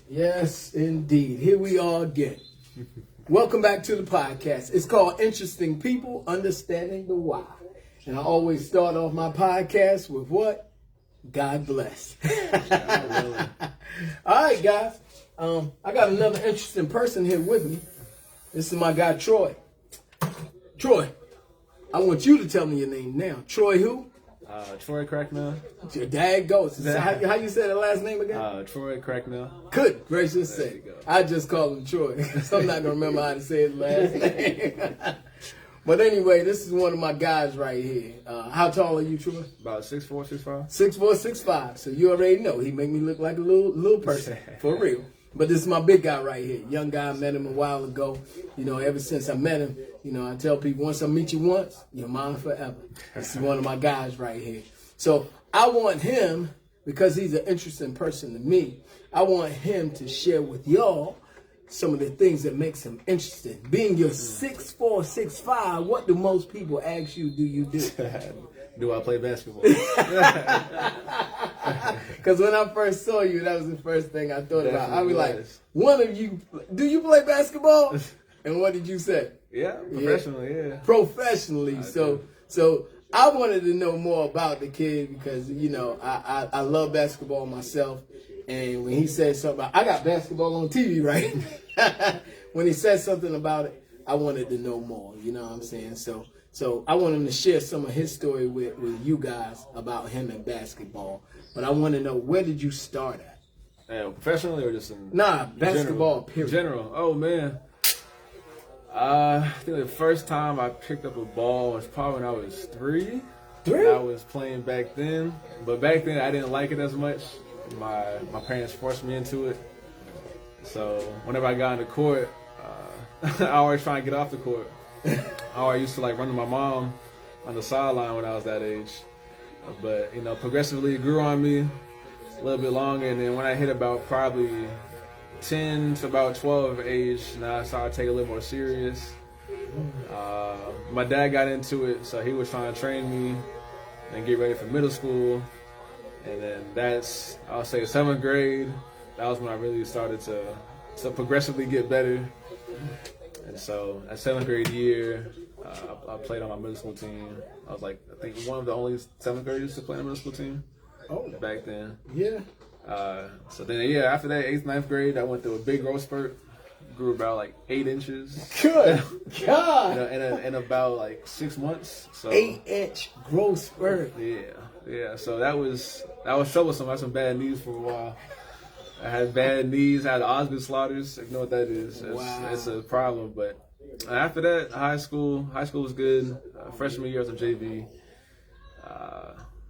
Yes, indeed. Here we are again. Welcome back to the podcast. It's called Interesting People, Understanding the Why. And I always start off my podcast with what? God bless. All right, guys. I got another interesting person here with me. This is my guy, Troy. Troy, I want you to tell me your name now. Troy who? Troy Cracknell. Your dad goes. How you say the last name again? Troy Cracknell. Good gracious sake. I just call him Troy. So I'm not going to remember how to say his last name. But anyway, this is one of my guys right here. How tall are you, Troy? About 6'4", 6'5". 6'4", 6'5". So you already know. He make me look like a little person. For real. But this is my big guy right here. Young guy, I met him a while ago. You know, ever since I met him, you know, I tell people, once I meet you once, you're mine forever. This is one of my guys right here. So I want him, because he's an interesting person to me, I want him to share with y'all some of the things that makes him interesting. Being your 6'4", 6'5", what do most people ask you, do you do? Do I play basketball? Because when I first saw you, that was the first thing I thought about. I was like, one of you, do you play basketball? And what did you say? Yeah, professionally, yeah. Professionally. So I wanted to know more about the kid because, you know, I love basketball myself. And when he said something, I got basketball on TV, right? When he said something about it, I wanted to know more, you know what I'm saying? So I want him to share some of his story with you guys about him and basketball. But I want to know, where did you start at? Professionally or just in basketball, period. General. Oh, man. I think the first time I picked up a ball was probably when I was 3. I was playing back then. But back then, I didn't like it as much. My parents forced me into it. So whenever I got on the court, I always try and get off the court. I always used to like run to my mom on the sideline when I was that age. But, you know, progressively it grew on me a little bit longer. And then when I hit about probably 10 to about 12 age, now I started taking it a little more serious. My dad got into it, so he was trying to train me and get ready for middle school. And then I'll say 7th grade, that was when I really started to progressively get better. And so that 7th grade year, I played on my middle school team. I was like, I think one of the only 7th graders to play on the middle school team back then. Yeah. So then, after that, 8th, 9th grade, I went through a big growth spurt. Grew about like 8 inches. Good God. In about like 6 months. So 8-inch growth spurt. Yeah. So that was troublesome. I had some bad knees for a while. I had bad knees. I had osgood slaughters. You know what that is? It's a problem. But after that, high school was good. Freshman year, I was a JV.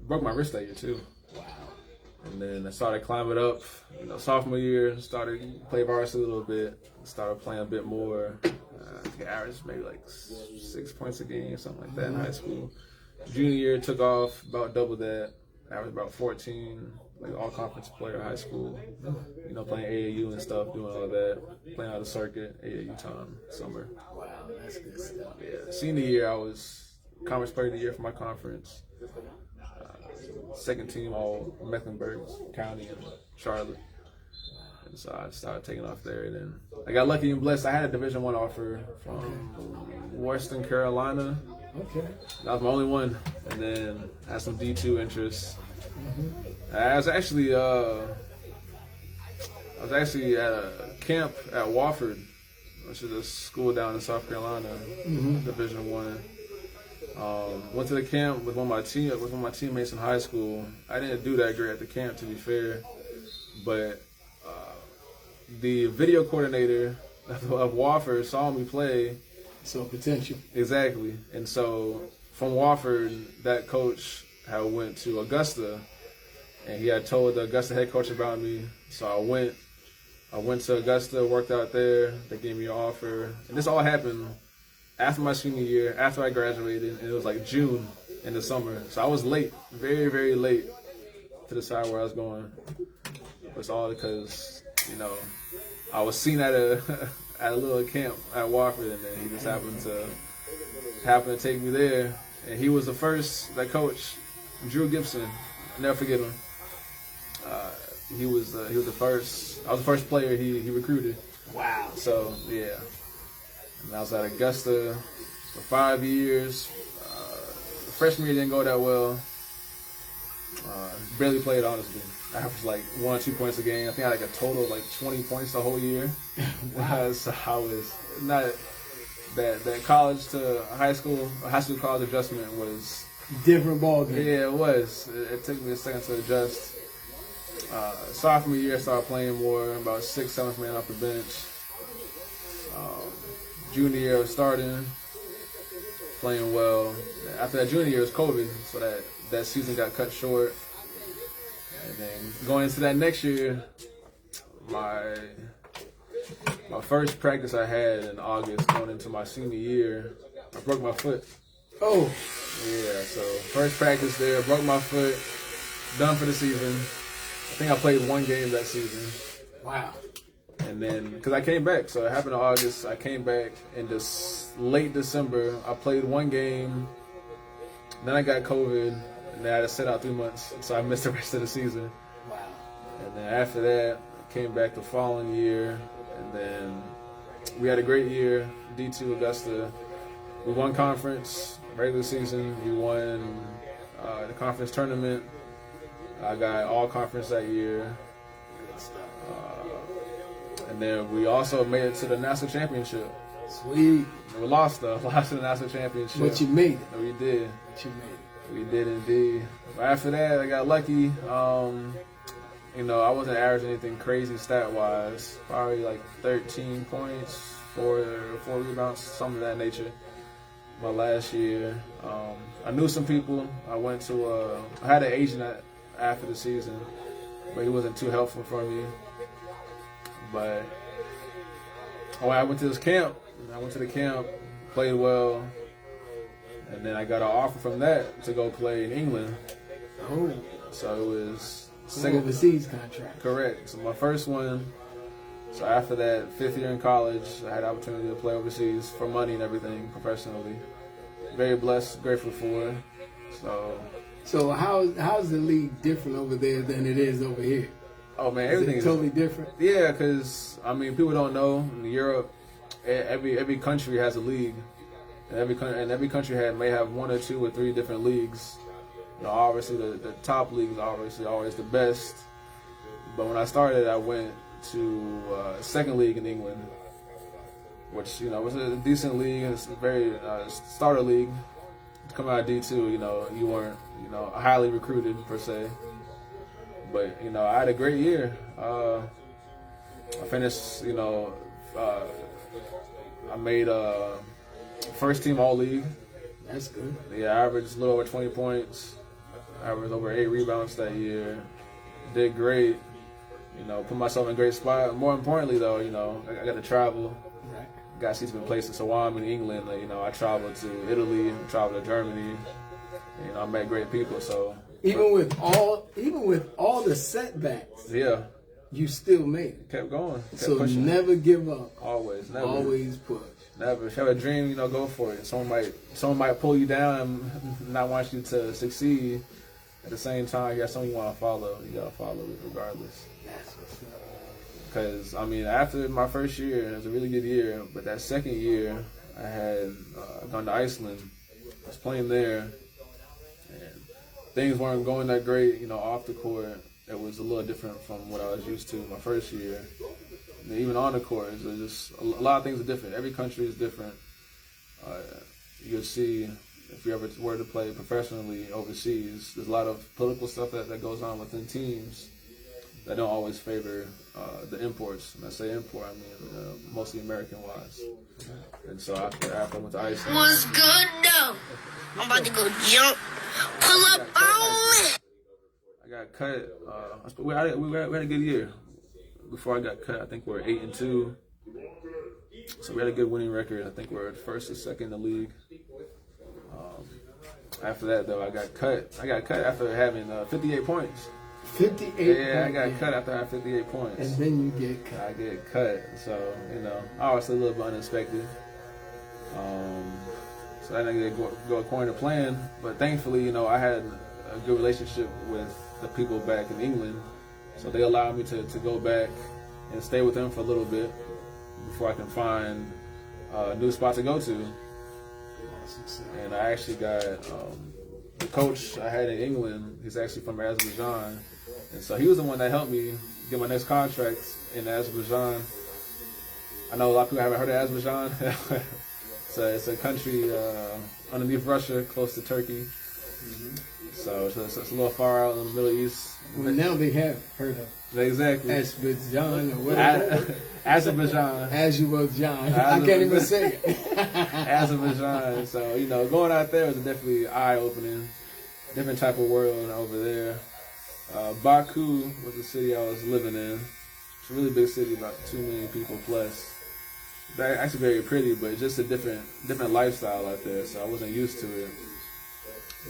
Broke my wrist that year too. Wow. And then I started climbing up. You know, sophomore year, started play varsity a little bit. Started playing a bit more. I think I averaged maybe like 6 points a game or something like that in high school. Junior year took off, about double that. Averaged about 14, like all conference player in high school. You know, playing AAU and stuff, doing all that. Playing out of circuit, AAU time, summer. Wow, that's good stuff. Yeah, senior year I was conference player of the year for my conference. Second team all Mecklenburg County and Charlotte. And so I started taking off there. And then I got lucky and blessed. I had a Division I offer from Western Carolina. Okay. That was my only one. And then I had some D2 interests. I was actually at a camp at Wofford, which is a school down in South Carolina, Division I. Went to the camp with one of my teammates in high school. I didn't do that great at the camp, to be fair, but the video coordinator of Wofford saw me play. So potential. Exactly. And so from Wofford, that coach had went to Augusta, and he had told the Augusta head coach about me. So I went to Augusta, worked out there. They gave me an offer, and this all happened after my senior year, after I graduated, and it was like June in the summer. So I was late, very, very late to decide where I was going. It was all because, you know, I was seen at a little camp at Wofford, and then he just happened to take me there. And he was the first, that coach, Drew Gibson, I'll never forget him. he was the first. I was the first player he recruited. Wow. So yeah, and I was at Augusta for 5 years. Freshman year didn't go that well. Barely played, honestly. I averaged like 1 or 2 points a game. I think I had like a total of like 20 points the whole year. Wow. So I was not that college to high school college adjustment was Different ball game. yeah, it was. It took me a second to adjust. Sophomore year, I started playing more, about 6th, 7th man off the bench. Junior year, I was starting, playing well. After that junior year, it was COVID, so that season got cut short. And then going into that next year, my first practice I had in August, going into my senior year, I broke my foot. Oh. Yeah, so first practice there, broke my foot, done for the season. I think I played 1 game that season. Wow. And then, because I came back, so it happened in August, I came back in this late December. I played 1 game, then I got COVID, and then I had to sit out 3 months, so I missed the rest of the season. Wow. And then after that, I came back the following year, and then we had a great year, D2 Augusta. We won conference, regular season. We won the conference tournament. I got all conference that year. And then we also made it to the national championship. Sweet. We lost to the national championship. But you made it. We did. But you made it. We did indeed. But after that, I got lucky. I wasn't averaging anything crazy stat-wise. Probably like 13 points, 4 rebounds, something of that nature. My last year, I knew some people. I had an agent after the season, but he wasn't too helpful for me. But I went to this camp. I went to the camp, played well, and then I got an offer from that to go play in England. Oh. So it was Second overseas contract. Correct. So my first one. So after that 5th year in college, I had the opportunity to play overseas for money and everything professionally. Very blessed, grateful for it. So how's the league different over there than it is over here? Oh man, everything is totally different. Yeah, because people don't know in Europe, every country has a league, and every country may have 1 or 2 or 3 different leagues. Obviously the top league is obviously always the best. But when I started, I went to second league in England, which was a decent league. It's a very starter league. Coming out of D2, you weren't highly recruited per se. But I had a great year. I finished. I made first team all league. That's good. Yeah, I averaged a little over 20 points. I averaged over 8 rebounds that year. Did great. Put myself in a great spot. More importantly, though, I got to travel. Right. Got to see different places. So while I'm in England, I traveled to Italy, traveled to Germany. I met great people. So even with all the setbacks, yeah, you still made it. Kept going. So pushing. Never give up. Always, never. Always push. Never. If you have a dream, go for it. Someone might pull you down and not want you to succeed. At the same time, you got someone you want to follow. You gotta follow it regardless. That's what's up. Because after my first year, it was a really good year. But that second year, I had gone to Iceland. I was playing there, and things weren't going that great. Off the court, it was a little different from what I was used to my first year. And even on the court, it was just a lot of things are different. Every country is different. You'll see if you ever were to play professionally overseas, there's a lot of political stuff that goes on within teams that don't always favor the imports. When I say import, I mean mostly American-wise. And so after I went to Iceland. What's good though? I'm about to go jump. Pull up on me. I got cut. We had a good year. Before I got cut, I think we were 8-2. So we had a good winning record. I think we were first or second in the league. After that, though, I got cut. I got cut after having 58 points. 58. Yeah, I got cut after having 58 points. And then you get cut. I get cut. So, obviously a little bit unexpected. So I didn't go according to plan. But thankfully, I had a good relationship with the people back in England. So they allowed me to go back and stay with them for a little bit before I can find a new spot to go to. And I actually got the coach I had in England. He's actually from Azerbaijan, and so he was the one that helped me get my next contract in Azerbaijan. I know a lot of people haven't heard of Azerbaijan. It's a country underneath Russia, close to Turkey. So it's a little far out in the Middle East. Well, now they have heard of Exactly. Azerbaijan or whatever. Azerbaijan. Azerbaijan. I can't even say it. Azerbaijan. So, you know, going out there was definitely eye-opening. Different type of world over there. Baku was the city I was living in. It's a really big city, about 2 million people plus. Actually very pretty, but just a different lifestyle out there, so I wasn't used to it.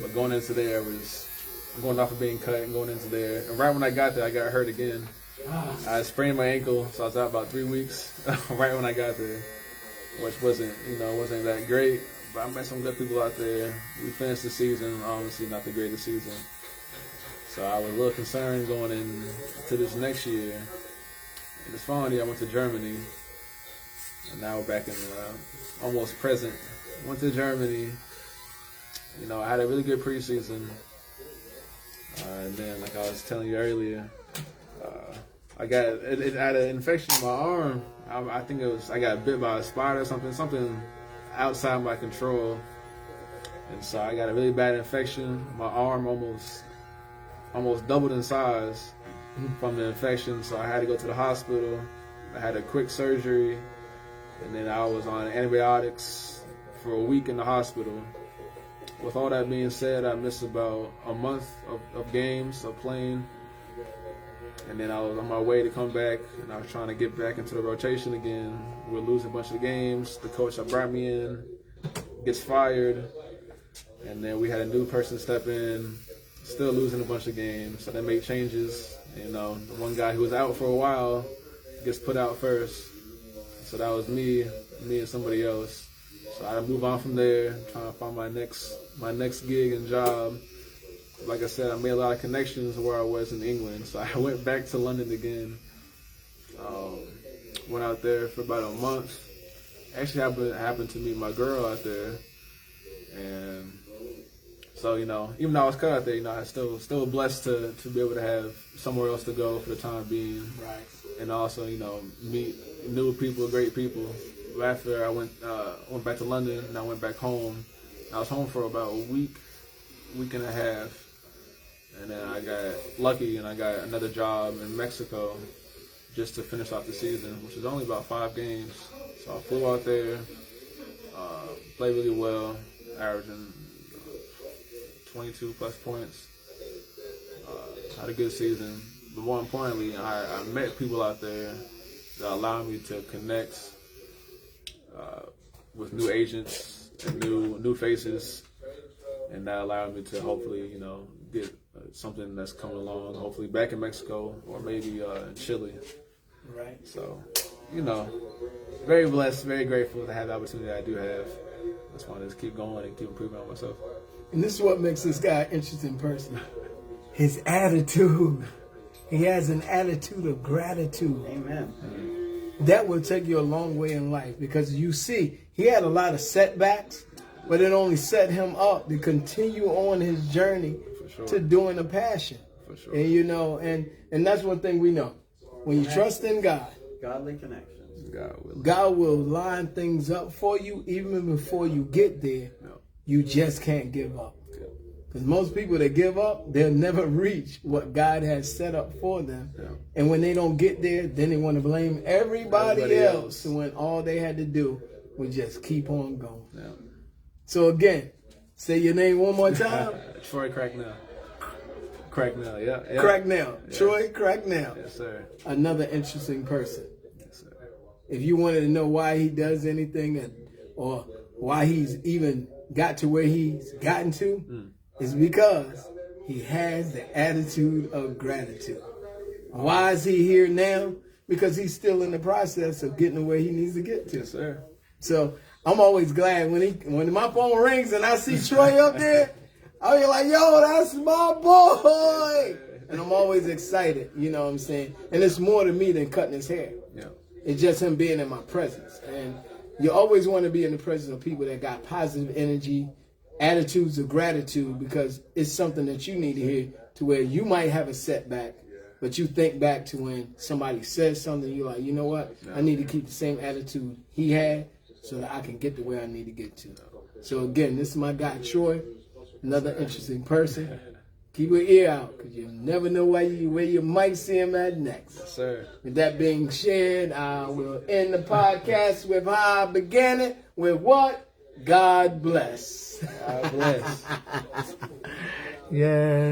But going into there was going off of being cut and going into there. And right when I got there, I got hurt again. I sprained my ankle, so I was out about 3 weeks right when I got there, which wasn't that great. But I met some good people out there. We finished the season, honestly, not the greatest season. So I was a little concerned going into this next year. And it's funny, I went to Germany. And now we're back in almost present. Went to Germany. You know, I had a really good preseason. And then, like I was telling you earlier, I had an infection in my arm. I think I got bit by a spider, something outside my control. And so I got a really bad infection. My arm almost doubled in size from the infection. So I had to go to the hospital. I had a quick surgery. And then I was on antibiotics for a week in the hospital. With all that being said, I missed about a month of games, of playing. And then I was on my way to come back, and I was trying to get back into the rotation again. We're losing a bunch of games. The coach that brought me in gets fired. And then we had a new person step in, still losing a bunch of games. So they make changes. You know, the one guy who was out for a while gets put out first. So that was me and somebody else. So I move on from there, trying to find my next gig and job. Like I said, I made a lot of connections where I was in England. So I went back to London again. Went out there for about a month. Actually happened to meet my girl out there. And so, you know, even though I was cut out there, you know, I still blessed to be able to have somewhere else to go for the time being. Right. And also, you know, meet new people, great people. After I went back to London and I went back home. I was home for about a week and a half. And then I got lucky and I got another job in Mexico just to finish off the season, which was only about 5 games. So I flew out there, played really well, averaging 22 plus points. Had a good season. But more importantly, I met people out there that allowed me to connect with new agents and new faces, and that allowed me to hopefully, you know, get something that's coming along, hopefully back in Mexico or maybe in Chile. Right. So, you know, very blessed, very grateful to have the opportunity that I do have. I just want to just keep going and keep improving on myself. And this is what makes this guy an interesting person. His attitude. He has an attitude of gratitude. Amen. That will take you a long way in life, because you see, he had a lot of setbacks, but it only set him up to continue on his journey to doing a passion. For sure. And you know, and that's one thing we know. When you trust in God, Godly connections. God will line things up for you even before you get there. No. You just can't give up. Because most people that give up, they'll never reach what God has set up for them. Yeah. And when they don't get there, then they want to blame everybody else when all they had to do was just keep on going. Yeah. So again, say your name one more time. Troy Cracknell. Cracknell, yeah. Cracknell. Yes. Troy Cracknell. Yes, sir. Another interesting person. Yes, sir. If you wanted to know why he does anything or why he's even got to where he's gotten to, it's because he has the attitude of gratitude. Why is he here now? Because he's still in the process of getting to where he needs to get to. Yes, sir. So I'm always glad when my phone rings and I see Troy up there, I'll be like, yo, that's my boy. And I'm always excited, you know what I'm saying? And it's more to me than cutting his hair. Yeah. It's just him being in my presence. And you always want to be in the presence of people that got positive energy, attitudes of gratitude, because it's something that you need to hear to where you might have a setback, but you think back to when somebody says something, you're like, you know what? I need to keep the same attitude he had so that I can get to where I need to get to. So again, this is my guy, Troy, another interesting person. Keep your ear out, because you never know where you might see him at next. Yes, sir. With that being said, I will end the podcast with how I began it, with what? God bless. God bless. Yeah.